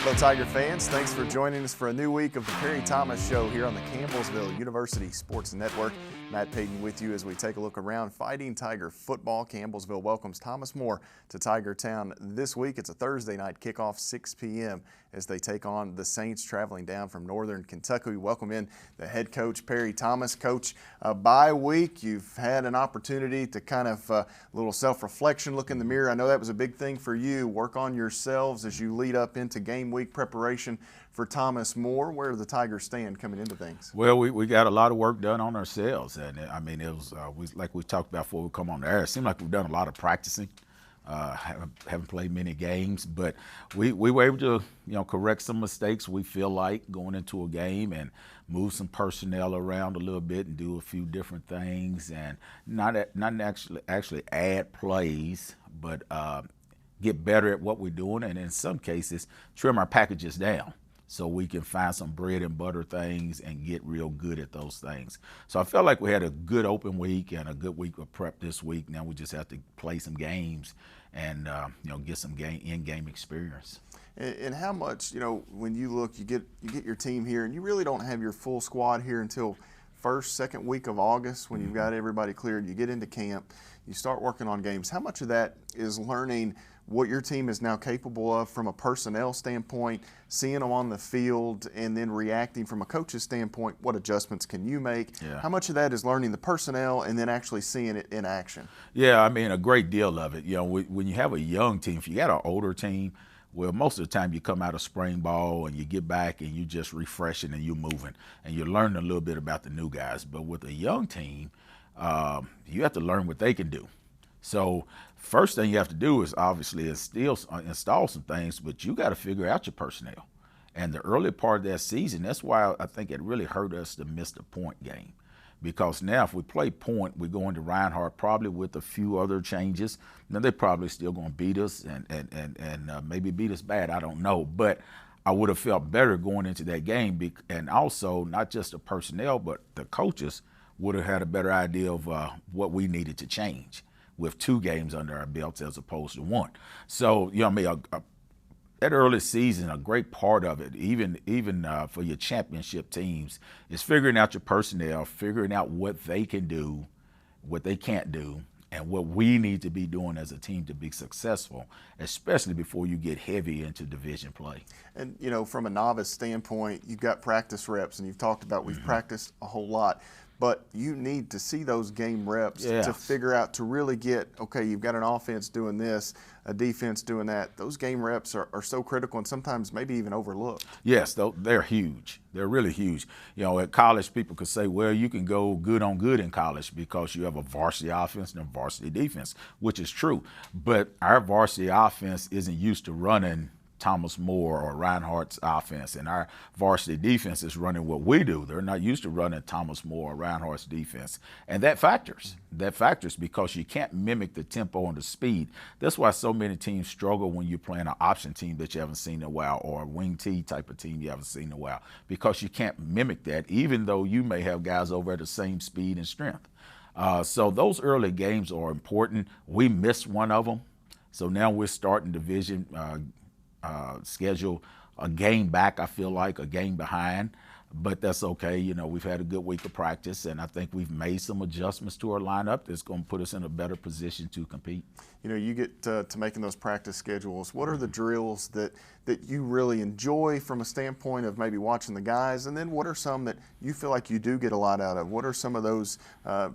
Hello, Tiger fans. Thanks for joining us for a new week of the Perry Thomas Show here on the Campbellsville University Sports Network. Matt Payton with you as we take a look around Fighting Tiger football. Campbellsville welcomes Thomas More to Tiger Town this week. It's a Thursday night kickoff, 6 p.m. as they take on the Saints traveling down from northern Kentucky. We welcome in the head coach, Perry Thomas. Coach, bye week, you've had an opportunity to kind of a little self-reflection, look in the mirror. I know that was a big thing for you. Work on yourselves as you lead up into game week preparation for Thomas More. Where do the Tigers stand coming into things? Well, we got a lot of work done on ourselves, and I mean, it was like we talked about before we come on the air. It seemed like we've done a lot of practicing. Haven't played many games, but we were able to correct some mistakes we feel like going into a game and move some personnel around a little bit and do a few different things and not actually add plays, but get better at what we're doing, and in some cases trim our packages down so we can find some bread and butter things and get real good at those things. So I felt like we had a good open week and a good week of prep this week. Now we just have to play some games and get some in-game experience. And how much, when you look, you get your team here, and you really don't have your full squad here until second week of August when you've got everybody cleared. You get into camp, you start working on games. How much of that is learning what your team is now capable of from a personnel standpoint, seeing them on the field, and then reacting from a coach's standpoint? What adjustments can you make? Yeah. How much of that is learning the personnel and then actually seeing it in action? Yeah, I mean, a great deal of it. When you have a young team, if you got an older team, well, most of the time you come out of spring ball and you get back and you just refreshing and you're moving and you're learning a little bit about the new guys. But with a young team, you have to learn what they can do. So first thing you have to do is obviously install some things, but you got to figure out your personnel. And the early part of that season, that's why I think it really hurt us to miss the point game. Because now if we play point, we go into Reinhardt probably with a few other changes. Now they're probably still going to beat us and maybe beat us bad, I don't know. But I would have felt better going into that game. And also not just the personnel, but the coaches would have had a better idea of what we needed to change with 2 games under our belts as opposed to 1. So, that early season, a great part of it, even for your championship teams, is figuring out your personnel, figuring out what they can do, what they can't do, and what we need to be doing as a team to be successful, especially before you get heavy into division play. And, from a novice standpoint, you've got practice reps, and you've talked about we've practiced a whole lot. But you need to see those game reps to figure out, to really get, okay, you've got an offense doing this, a defense doing that. Those game reps are so critical and sometimes maybe even overlooked. Yes, they're huge. They're really huge. At college, people could say, well, you can go good on good in college because you have a varsity offense and a varsity defense, which is true. But our varsity offense isn't used to running Thomas More or Reinhardt's offense, and our varsity defense is running what we do. They're not used to running Thomas More or Reinhardt's defense, and that factors. That factors because you can't mimic the tempo and the speed. That's why so many teams struggle when you're playing an option team that you haven't seen in a while or a wing T type of team you haven't seen in a while, because you can't mimic that, even though you may have guys over at the same speed and strength. So those early games are important. We missed one of them, so now we're starting division schedule a game back, I feel like, a game behind, but that's okay. We've had a good week of practice, and I think we've made some adjustments to our lineup that's going to put us in a better position to compete. You get to making those practice schedules. What are the drills that you really enjoy from a standpoint of maybe watching the guys, and then what are some that you feel like you do get a lot out of? What are some of those,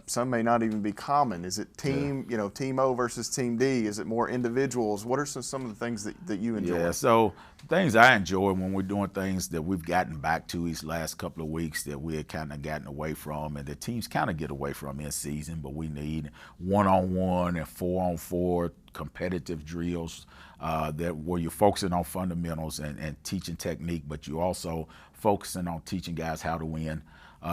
some may not even be common? Is it team, team O versus team D? Is it more individuals? What are some of the things that you enjoy? Yeah, so things I enjoy when we're doing things that we've gotten back to these last couple of weeks that we had kind of gotten away from, and the teams kind of get away from in season, but we need 1-on-1 and 4-on-4 competitive drills where you're focusing on fundamentals and teaching technique, but you're also focusing on teaching guys how to win.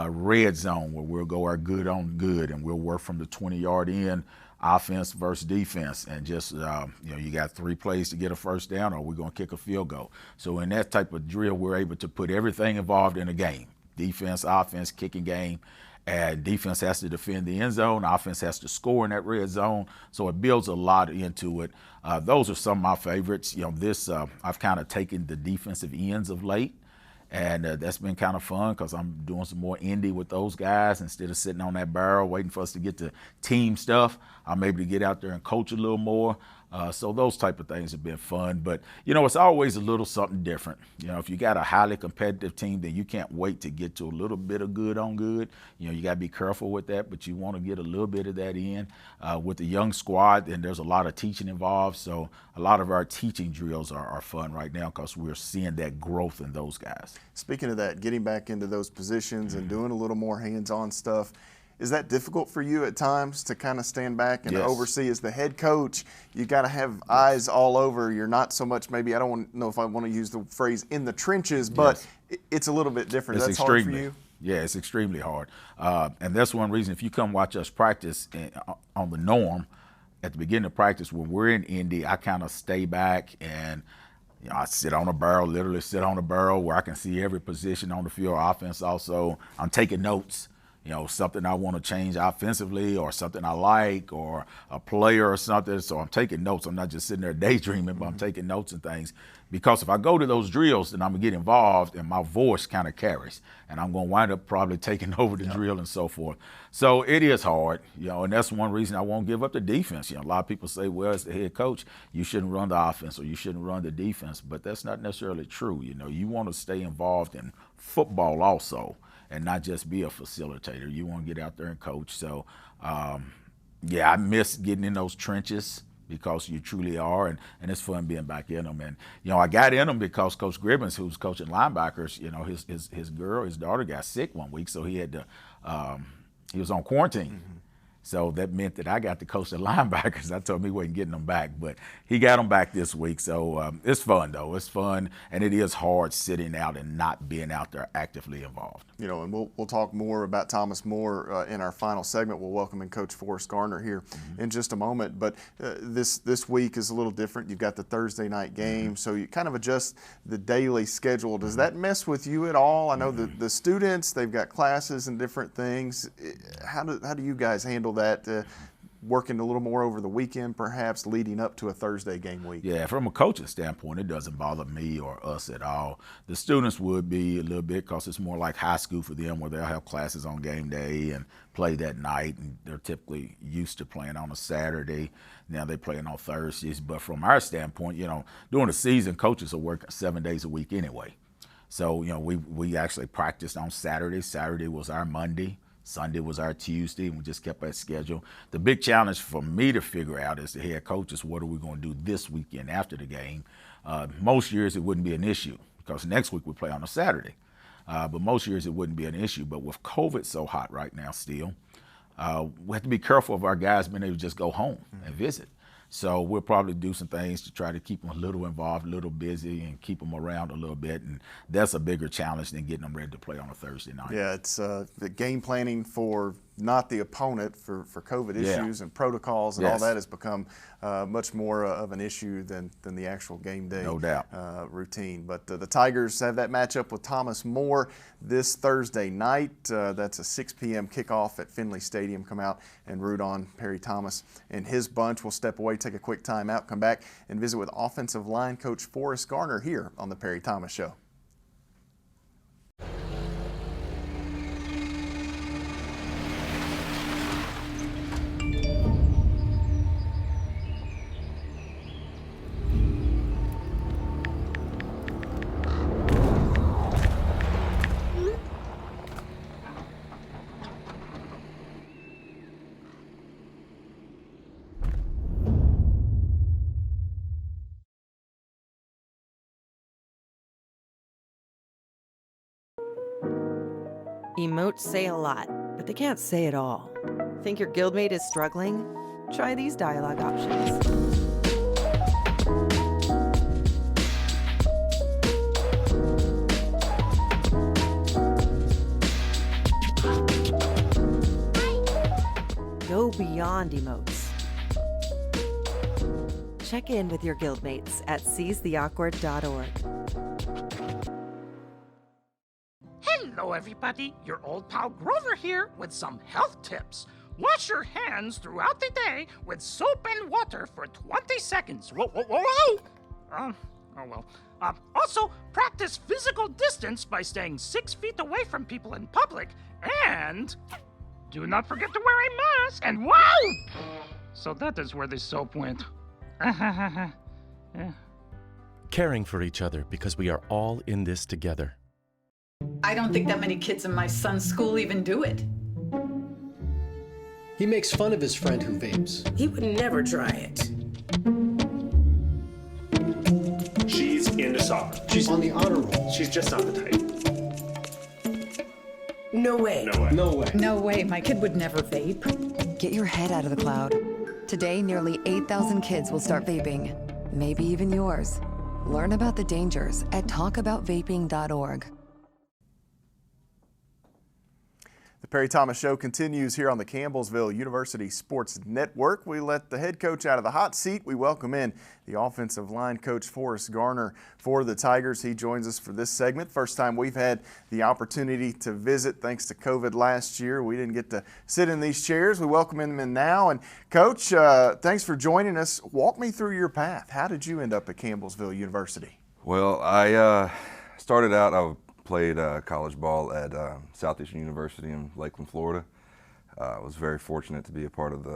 Red zone, where we'll go our good on good and we'll work from the 20-yard in, offense versus defense, and just you got 3 plays to get a first down, or we're going to kick a field goal. So in that type of drill, we're able to put everything involved in a game: defense, offense, kicking game, And defense has to defend the end zone. Offense has to score in that red zone. So it builds a lot into it. Those are some of my favorites. I've kind of taken the defensive ends of late. And that's been kind of fun because I'm doing some more indie with those guys instead of sitting on that barrel waiting for us to get to team stuff. I'm able to get out there and coach a little more. So those type of things have been fun. But, it's always a little something different. If you got a highly competitive team, then you can't wait to get to a little bit of good on good. You got to be careful with that, but you want to get a little bit of that in. With the young squad, and there's a lot of teaching involved. So a lot of our teaching drills are fun right now because we're seeing that growth in those guys. Speaking of that, getting back into those positions and doing a little more hands-on stuff, is that difficult for you at times to kind of stand back and oversee as the head coach? You got to have eyes all over. You're not so much, maybe, I don't know if I want to use the phrase in the trenches, but it's a little bit different. That's hard for you? Yeah, it's extremely hard. And that's one reason, if you come watch us practice on the norm, at the beginning of practice, when we're in Indy, I kind of stay back and I sit on a barrel, literally sit on a barrel where I can see every position on the field, offense also. I'm taking notes. Something I want to change offensively or something I like or a player or something. So I'm taking notes. I'm not just sitting there daydreaming, but I'm taking notes and things. Because if I go to those drills, then I'm going to get involved and my voice kind of carries. And I'm going to wind up probably taking over the drill and so forth. So it is hard, and that's one reason I won't give up the defense. A lot of people say, well, as the head coach, you shouldn't run the offense or you shouldn't run the defense. But that's not necessarily true. You want to stay involved in football also, and not just be a facilitator. You want to get out there and coach. So, I miss getting in those trenches because you truly are, and it's fun being back in them. And, I got in them because Coach Gribbins, who's coaching linebackers, his daughter got sick one week, so he had to, he was on quarantine. So that meant that I got to coach the linebackers. I told him he wasn't getting them back, but he got them back this week. So it's fun, though. It's fun, and it is hard sitting out and not being out there actively involved. And we'll talk more about Thomas More in our final segment. We'll welcome in Coach Forrest Garner here in just a moment. But this week is a little different. You've got the Thursday night game, so you kind of adjust the daily schedule. Does that mess with you at all? I know the students, they've got classes and different things. How do you guys handle that, working a little more over the weekend perhaps leading up to a Thursday game week? Yeah, from a coaching standpoint, it doesn't bother me or us at all. The students would be a little bit because it's more like high school for them where they'll have classes on game day and play that night, and they're typically used to playing on a Saturday. Now they're playing on Thursdays. But from our standpoint, during the season, coaches are working 7 days a week anyway. So, we actually practiced on Saturday. Saturday was our Monday. Sunday was our Tuesday, and we just kept that schedule. The big challenge for me to figure out as the head coach is what are we going to do this weekend after the game. Most years it wouldn't be an issue because next week we play on a Saturday. But most years it wouldn't be an issue. But with COVID so hot right now still, we have to be careful of our guys being able to just go home and visit. So we'll probably do some things to try to keep them a little involved, a little busy, and keep them around a little bit. And that's a bigger challenge than getting them ready to play on a Thursday night. Yeah, it's the game planning for not the opponent for COVID issues and protocols and all that has become much more of an issue than the actual game day routine. But the Tigers have that matchup with Thomas More this Thursday night. That's a 6 p.m. kickoff at Finley Stadium. Come out and root on Perry Thomas and his bunch. We'll step away, take a quick time out, come back and visit with offensive line coach Forrest Garner here on the Perry Thomas Show. Emotes say a lot, but they can't say it all. Think your guildmate is struggling? Try these dialogue options. Go beyond emotes. Check in with your guildmates at seizetheawkward.org. Hello, everybody. Your old pal Grover here with some health tips. Wash your hands throughout the day with soap and water for 20 seconds. Whoa, whoa, whoa, whoa! Oh well. Also, practice physical distance by staying 6 feet away from people in public, and do not forget to wear a mask. And wow! So that is where the soap went. Yeah. Caring for each other because we are all in this together. I don't think that many kids in my son's school even do it. He makes fun of his friend who vapes. He would never try it. She's into soccer. She's on the honor roll. She's just not the type. No way. No way. No way. No way, my kid would never vape. Get your head out of the cloud. Today, nearly 8,000 kids will start vaping. Maybe even yours. Learn about the dangers at talkaboutvaping.org. The Perry Thomas Show continues here on the Campbellsville University Sports Network. We let the head coach out of the hot seat. We welcome in the offensive line coach, Forrest Garner, for the Tigers. He joins us for this segment. First time we've had the opportunity to visit thanks to COVID last year. We didn't get to sit in these chairs. We welcome him in now. And Coach, thanks for joining us. Walk me through your path. How did you end up at Campbellsville University? Well, I started out, I played college ball at Southeastern University in Lakeland, Florida. I was very fortunate to be a part of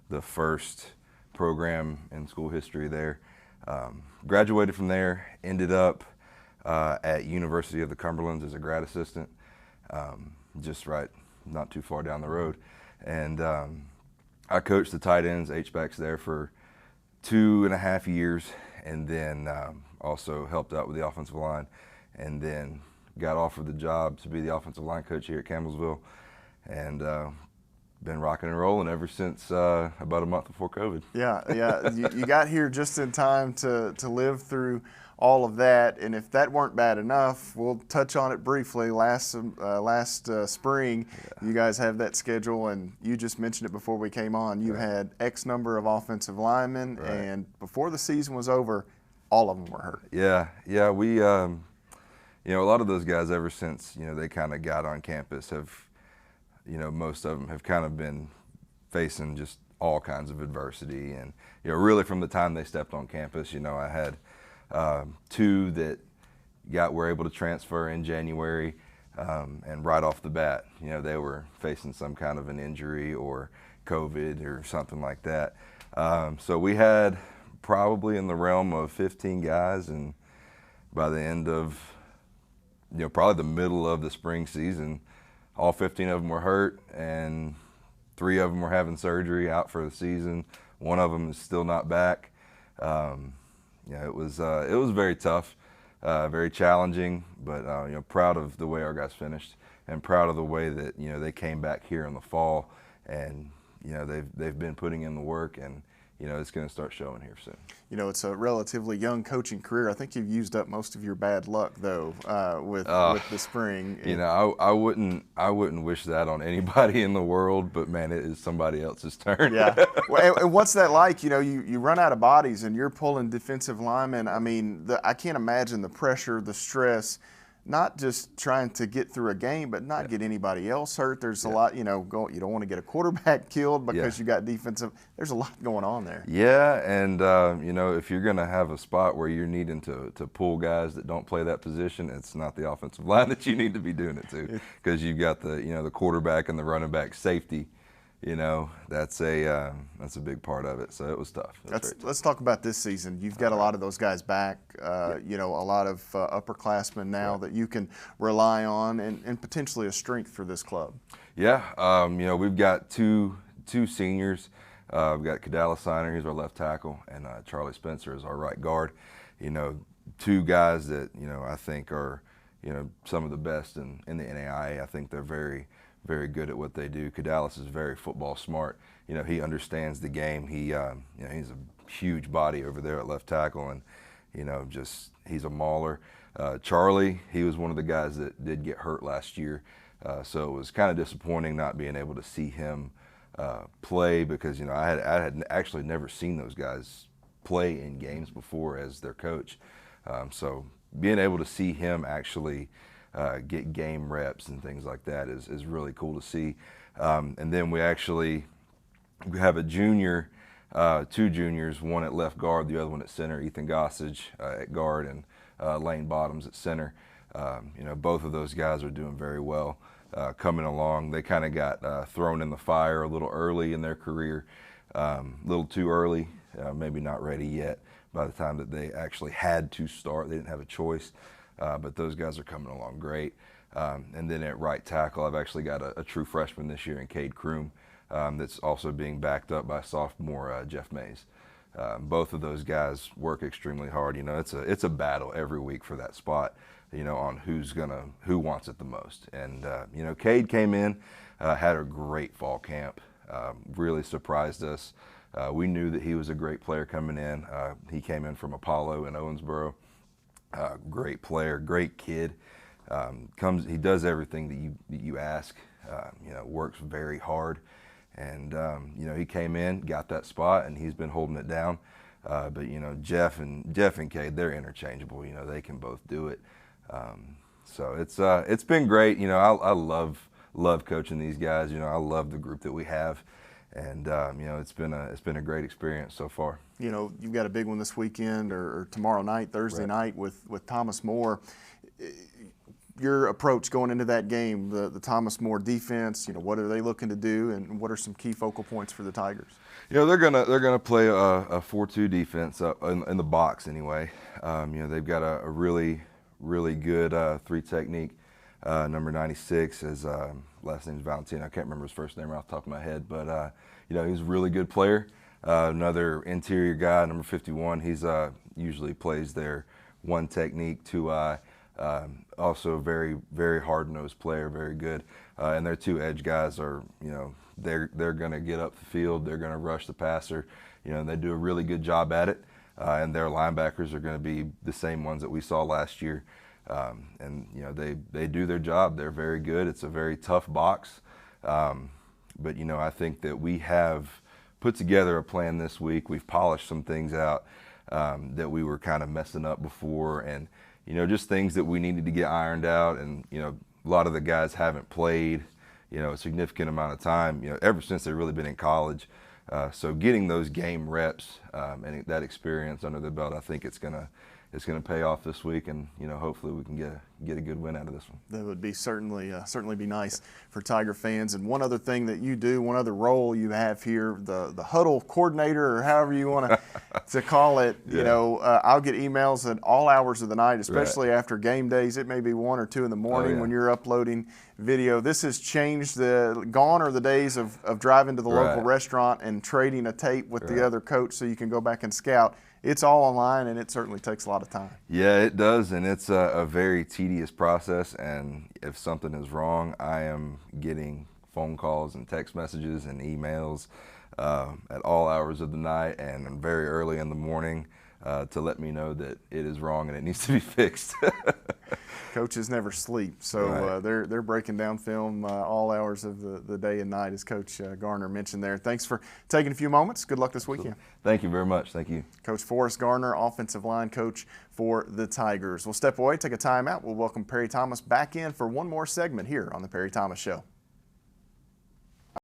the first program in school history there. Graduated from there, ended up at University of the Cumberlands as a grad assistant, just right, not too far down the road. And I coached the tight ends, H-backs there for 2.5 years, and then also helped out with the offensive line, and then got offered the job to be the offensive line coach here at Campbellsville, and been rocking and rolling ever since about a month before COVID. Yeah. You got here just in time to live through all of that, and if that weren't bad enough, we'll touch on it briefly. Last spring, you guys have that schedule, and you just mentioned it before we came on. You had X number of offensive linemen, and before the season was over, all of them were hurt. Yeah, we. A lot of those guys, ever since they kind of got on campus, have, most of them have kind of been facing just all kinds of adversity, and really from the time they stepped on campus, I had 2 that were able to transfer in January, and right off the bat, they were facing some kind of an injury or COVID or something like that. So we had probably in the realm of 15 guys, and by the end of probably the middle of the spring season, all 15 of them were hurt, and 3 of them were having surgery, out for the season. 1 of them is still not back. It was very tough, very challenging, but proud of the way our guys finished, and proud of the way that they came back here in the fall, and they've been putting in the work, and it's going to start showing here soon. It's a relatively young coaching career. I think you've used up most of your bad luck, though, with the spring. I wouldn't wish that on anybody in the world, but man, it is somebody else's turn. Yeah. And what's that like? You run out of bodies, and you're pulling defensive linemen. I mean, I can't imagine the pressure, the stress. Not just trying to get through a game, but not get anybody else hurt. There's a lot, you don't want to get a quarterback killed because you got defensive. There's a lot going on there. Yeah, and if you're going to have a spot where you're needing to pull guys that don't play that position, it's not the offensive line that you need to be doing it to, because you've got the quarterback and the running back safety. That's a big part of it. So it was tough. Let's talk about this season. You've got a lot of those guys back. A lot of upperclassmen now that you can rely on, and potentially a strength for this club. Yeah, we've got two seniors. We've got Kadala Signer, he's our left tackle, and Charlie Spencer is our right guard. 2 guys that I think are some of the best in the NAIA. I think they're very, very good at what they do. Kadalis is very football smart. He understands the game. He's a huge body over there at left tackle, and he's a mauler. Charlie, he was one of the guys that did get hurt last year, so it was kind of disappointing not being able to see him play, because I had actually never seen those guys play in games before as their coach. So being able to see him actually get game reps and things like that is really cool to see. And then we have a junior, 2 juniors, one at left guard, the other one at center, Ethan Gossage at guard, and Lane Bottoms at center. Both of those guys are doing very well, coming along. They kind of got thrown in the fire a little early in their career, a little too early, maybe not ready yet by the time that they actually had to start. They didn't have a choice, but those guys are coming along great. And then at right tackle, I've actually got a true freshman this year in Cade Kroom, that's also being backed up by sophomore Jeff Mays. Both of those guys work extremely hard. It's a battle every week for that spot, on who wants it the most. And Cade came in, had a great fall camp, really surprised us. We knew that he was a great player coming in. He came in from Apollo in Owensboro. Great player, great kid. He does everything that you ask. Works very hard. And, he came in, got that spot, and he's been holding it down. But, Jeff and Cade, they're interchangeable. They can both do it. So it's been great. I love coaching these guys. I love the group that we have. And, it's been a great experience so far. You've got a big one this weekend or tomorrow night, Thursday night with Thomas More. Your approach going into that game, the Thomas More defense, what are they looking to do, and what are some key focal points for the Tigers? They're gonna play a 4-2 defense in the box anyway. They've got a really good 3 technique. Number 96 is last name's Valentino. I can't remember his first name off the top of my head, but he's a really good player. Another interior guy, number 51. He's usually plays their 1 technique, 2-eye. Also very, very hard-nosed player, very good. And their 2 edge guys are, they're going to get up the field. They're going to rush the passer. They do a really good job at it. And their linebackers are going to be the same ones that we saw last year. And they do their job. They're very good. It's a very tough box. But I think that we have put together a plan this week. We've polished some things out that we were kind of messing up before, and just things that we needed to get ironed out. And a lot of the guys haven't played a significant amount of time ever since they've really been in college. So getting those game reps and that experience under the belt, I think it's gonna pay off this week, and hopefully we can get a good win out of this one. That would be certainly be nice for Tiger fans. And one other thing that you do, one other role you have here, the huddle coordinator, or however you want to call it. I'll get emails at all hours of the night, especially after game days. It may be 1 or 2 in the morning when you're uploading video. This has changed. Gone are the days of driving to the local restaurant and trading a tape with the other coach so you can go back and scout. It's all online, and it certainly takes a lot of time. Yeah, it does, and it's a very tedious process. And if something is wrong, I am getting phone calls and text messages and emails at all hours of the night and very early in the morning to let me know that it is wrong and it needs to be fixed. Coaches never sleep, so they're breaking down film all hours of the day and night, as Coach Garner mentioned there. Thanks for taking a few moments. Good luck this weekend. Thank you very much. Thank you. Coach Forrest Garner, offensive line coach for the Tigers. We'll step away, take a timeout. We'll welcome Perry Thomas back in for one more segment here on the Perry Thomas Show.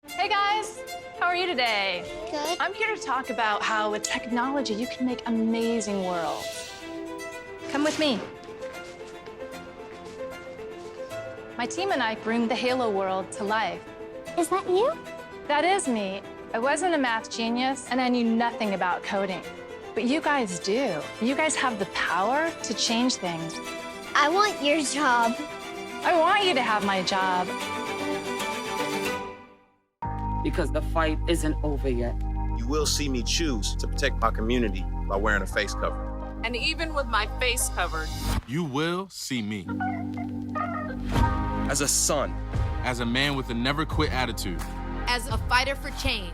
Hey guys, how are you today? Good. I'm here to talk about how with technology you can make amazing worlds. Come with me. My team and I bring the Halo world to life. Is that you? That is me. I wasn't a math genius and I knew nothing about coding. But you guys do. You guys have the power to change things. I want your job. I want you to have my job. Because the fight isn't over yet. You will see me choose to protect my community by wearing a face cover. And even with my face covered, you will see me. As a son. As a man with a never quit attitude. As a fighter for change.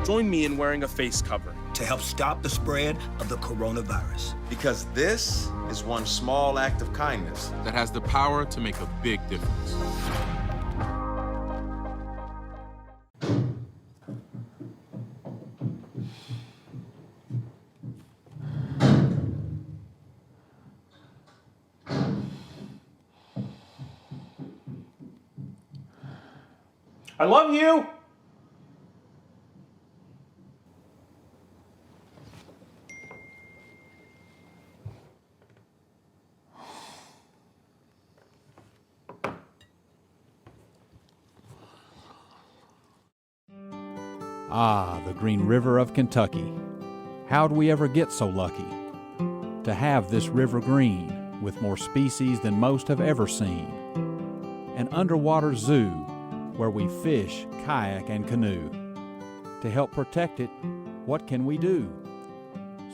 Join me in wearing a face cover. To help stop the spread of the coronavirus. Because this is one small act of kindness that has the power to make a big difference. I love you! Ah, the Green River of Kentucky. How'd we ever get so lucky to have this river green with more species than most have ever seen? An underwater zoo where we fish, kayak, and canoe. To help protect it, what can we do?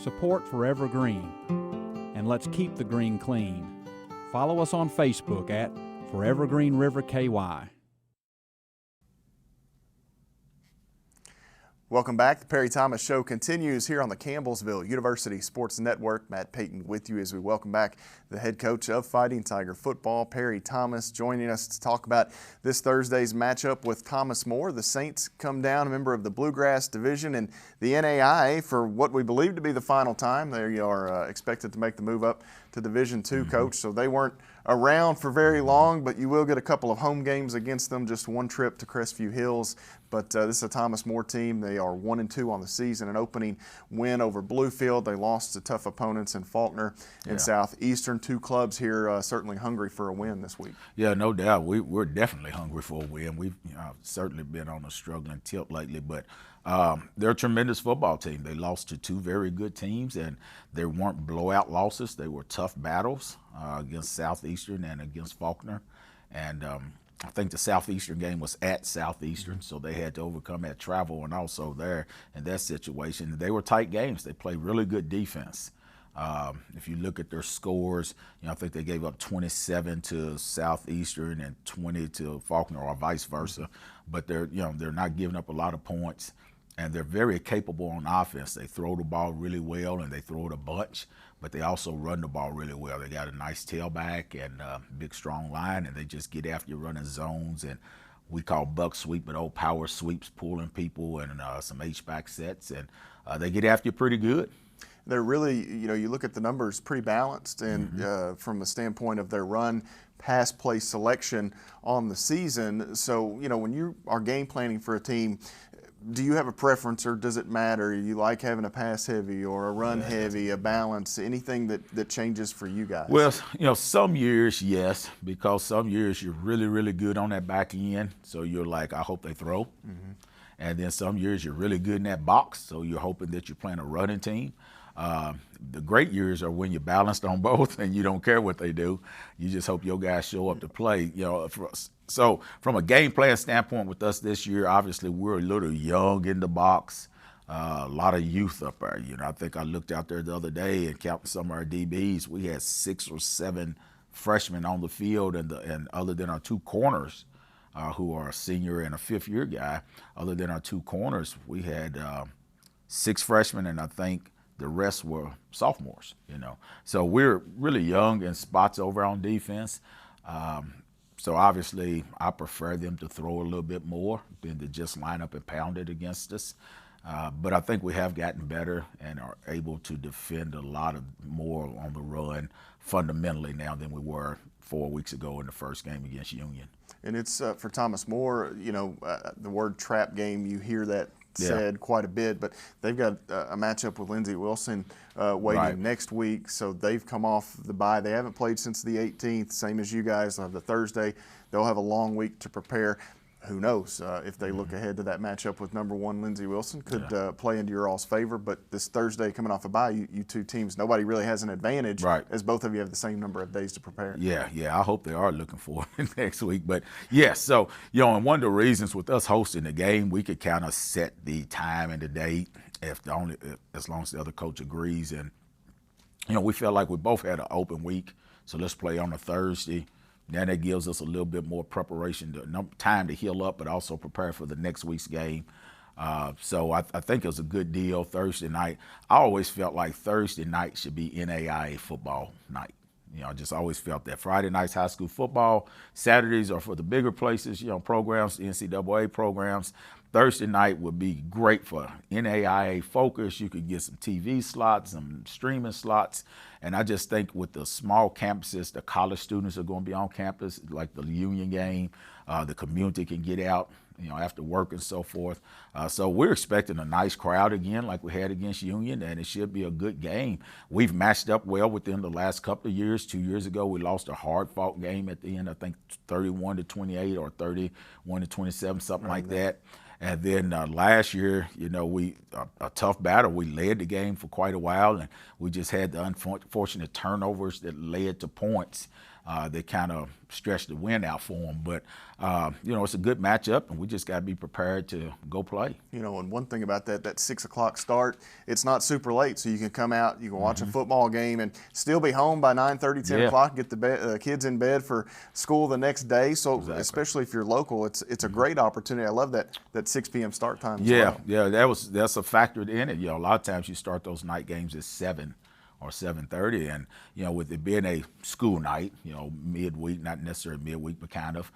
Support Forever Green, and let's keep the green clean. Follow us on Facebook at Forever Green River KY. Welcome back. The Perry Thomas Show continues here on the Campbellsville University Sports Network. Matt Payton with you as we welcome back the head coach of Fighting Tiger football, Perry Thomas, joining us to talk about this Thursday's matchup with Thomas More. The Saints come down, a member of the Bluegrass Division and the NAIA, for what we believe to be the final time. They are expected to make the move up to Division II, Coach, so they weren't around for very long, but you will get a couple of home games against them, just one trip to Crestview Hills. But this is a Thomas More team. They are 1-2 on the season. An opening win over Bluefield. They lost to tough opponents in Faulkner and Southeastern. Two clubs here certainly hungry for a win this week. Yeah, no doubt. We're definitely hungry for a win. We've certainly been on a struggling tip lately, but they're a tremendous football team. They lost to two very good teams, and they weren't blowout losses. They were tough battles against Southeastern and against Faulkner. And I think the Southeastern game was at Southeastern, so they had to overcome that travel and also there in that situation. They were tight games. They played really good defense. If you look at their scores, I think they gave up 27 to Southeastern and 20 to Faulkner, or vice versa. But they're not giving up a lot of points, and they're very capable on offense. They throw the ball really well, and they throw it a bunch, but they also run the ball really well. They got a nice tailback and big, strong line, and they just get after you running zones, and we call buck sweep, but old power sweeps, pulling people, and some H-back sets, and they get after you pretty good. They're really, you look at the numbers, pretty balanced, and from a standpoint of their run, pass play selection on the season. So, when you are game planning for a team, do you have a preference, or does it matter? You like having a pass heavy or a run heavy, a balance, anything that changes for you guys? Well, some years, yes, because some years you're really, really good on that back end. So you're like, I hope they throw. And then some years you're really good in that box. So you're hoping that you're playing a running team. The great years are when you're balanced on both and you don't care what they do. You just hope your guys show up to play. So from a game plan standpoint with us this year, obviously we're a little young in the box. A lot of youth up there. I think I looked out there the other day and counting some of our DBs. We had 6 or 7 freshmen on the field, and other than our two corners, who are a senior and a fifth-year guy, other than our two corners, we had 6 freshmen, and I think the rest were sophomores, So we're really young in spots over on defense. So obviously I prefer them to throw a little bit more than to just line up and pound it against us. But I think we have gotten better and are able to defend a lot more on the run fundamentally now than we were 4 weeks ago in the first game against Union. And it's for Thomas More, the word trap game, you hear that said quite a bit, but they've got a matchup with Lindsey Wilson waiting next week, so they've come off the bye. They haven't played since the 18th, same as you guys. They'll have the Thursday. They'll have a long week to prepare. Who knows if they look ahead to that matchup with number 1 Lindsey Wilson, could play into your all's favor. But this Thursday coming off a bye, you two teams, nobody really has an advantage, as both of you have the same number of days to prepare. Yeah, I hope they are looking forward next week. But yes, so and one of the reasons with us hosting the game, we could kind of set the time and the date as long as the other coach agrees. And we felt like we both had an open week, so let's play on a Thursday. Then that gives us a little bit more preparation, time to heal up, but also prepare for the next week's game. So I think it was a good deal Thursday night. I always felt like Thursday night should be NAIA football night. I just always felt that. Friday night's high school football. Saturdays are for the bigger places, programs, NCAA programs. Thursday night would be great for NAIA focus. You could get some TV slots, some streaming slots. And I just think with the small campuses, the college students are going to be on campus, like the Union game. The community can get out after work and so forth. So we're expecting a nice crowd again like we had against Union, and it should be a good game. We've matched up well within the last couple of years. 2 years ago, we lost a hard-fought game at the end, I think 31-28 or 31-27, something like that. And then last year, a tough battle. We led the game for quite a while, and we just had the unfortunate turnovers that led to points that kind of stretched the win out for them. But, it's a good matchup, and we just got to be prepared to go play. And one thing about that 6 o'clock start, it's not super late, so you can come out, you can watch a football game and still be home by 9:30, 10 o'clock, get the kids in bed for school the next day. So especially if you're local, it's a great opportunity. I love that 6 p.m. start time as well. Yeah, that's a factor in it. A lot of times you start those night games at 7 or 7:30, and with it being a school night, midweek, not necessarily midweek, but kind of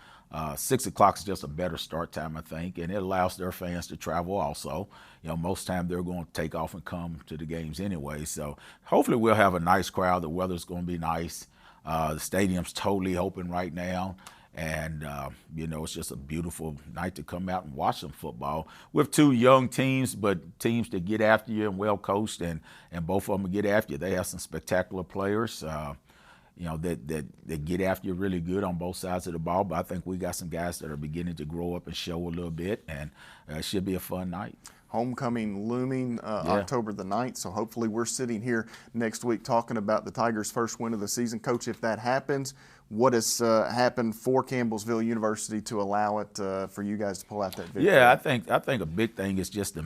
6 o'clock is just a better start time, I think, and it allows their fans to travel also. Most time they're going to take off and come to the games anyway. So hopefully we'll have a nice crowd. The weather's going to be nice. The stadium's totally open right now. And, it's just a beautiful night to come out and watch some football with two young teams, but teams that get after you and well coached, and both of them get after you. They have some spectacular players, that get after you really good on both sides of the ball. But I think we got some guys that are beginning to grow up and show a little bit, and it should be a fun night. Homecoming looming October the 9th, so hopefully we're sitting here next week talking about the Tigers' first win of the season. Coach, if that happens, what has happened for Campbellsville University to allow it for you guys to pull out that victory? Yeah, I think a big thing is just the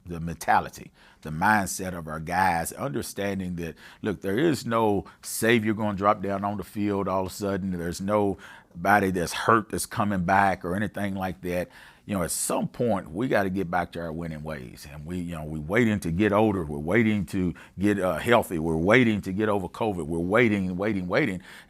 mentality, the mindset of our guys, understanding that, look, there is no savior going to drop down on the field all of a sudden. There's nobody that's hurt that's coming back or anything like that. At some point, we got to get back to our winning ways. And we're waiting to get older. We're waiting to get healthy. We're waiting to get over COVID. We're waiting.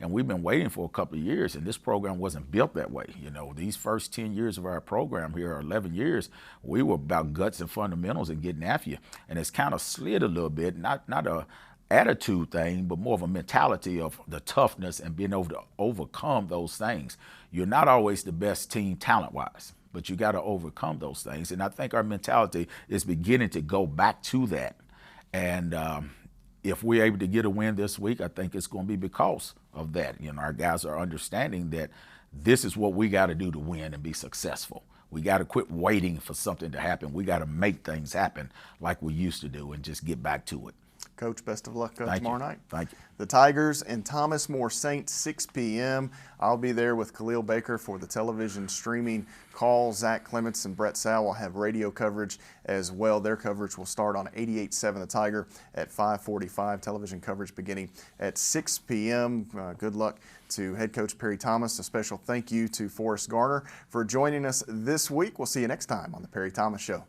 And we've been waiting for a couple of years, and this program wasn't built that way. These first 10 years of our program here, or 11 years, we were about guts and fundamentals and getting after you. And it's kind of slid a little bit, not a attitude thing, but more of a mentality of the toughness and being able to overcome those things. You're not always the best team talent-wise, but you got to overcome those things. And I think our mentality is beginning to go back to that. And if we're able to get a win this week, I think it's going to be because of that. Our guys are understanding that this is what we got to do to win and be successful. We got to quit waiting for something to happen. We got to make things happen like we used to do and just get back to it. Coach, best of luck tomorrow night. Thank you. The Tigers and Thomas More Saints, 6 p.m. I'll be there with Khalil Baker for the television streaming call. Zach Clements and Brett Sow will have radio coverage as well. Their coverage will start on 88.7 The Tiger at 5:45. Television coverage beginning at 6 p.m. Good luck to head coach Perry Thomas. A special thank you to Forrest Garner for joining us this week. We'll see you next time on The Perry Thomas Show.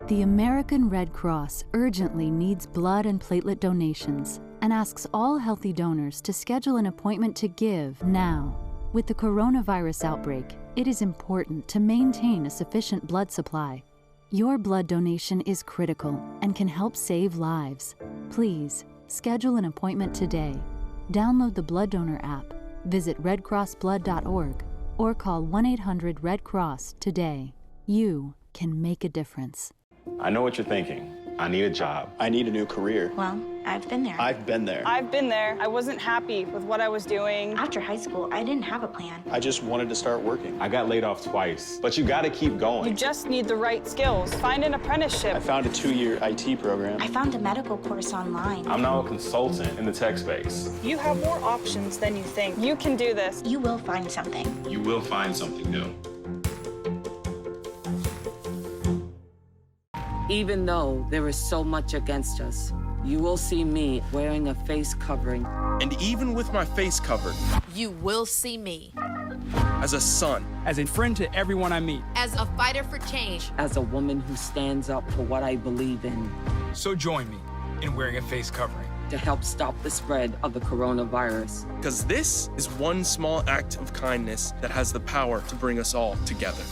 The American Red Cross urgently needs blood and platelet donations and asks all healthy donors to schedule an appointment to give now. With the coronavirus outbreak, it is important to maintain a sufficient blood supply. Your blood donation is critical and can help save lives. Please schedule an appointment today. Download the Blood Donor app, visit redcrossblood.org, or call 1-800-RED-CROSS today. You can make a difference. I know what you're thinking. I need a job. I need a new career. Well, I've been there. I've been there. I've been there. I wasn't happy with what I was doing. After high school, I didn't have a plan. I just wanted to start working. I got laid off twice, but you gotta keep going. You just need the right skills. Find an apprenticeship. I found a 2-year IT program. I found a medical course online. I'm now a consultant in the tech space. You have more options than you think. You can do this. You will find something. You will find something new. Even though there is so much against us, you will see me wearing a face covering. And even with my face covered, you will see me. As a son. As a friend to everyone I meet. As a fighter for change. As a woman who stands up for what I believe in. So join me in wearing a face covering. to help stop the spread of the coronavirus. Because this is one small act of kindness that has the power to bring us all together.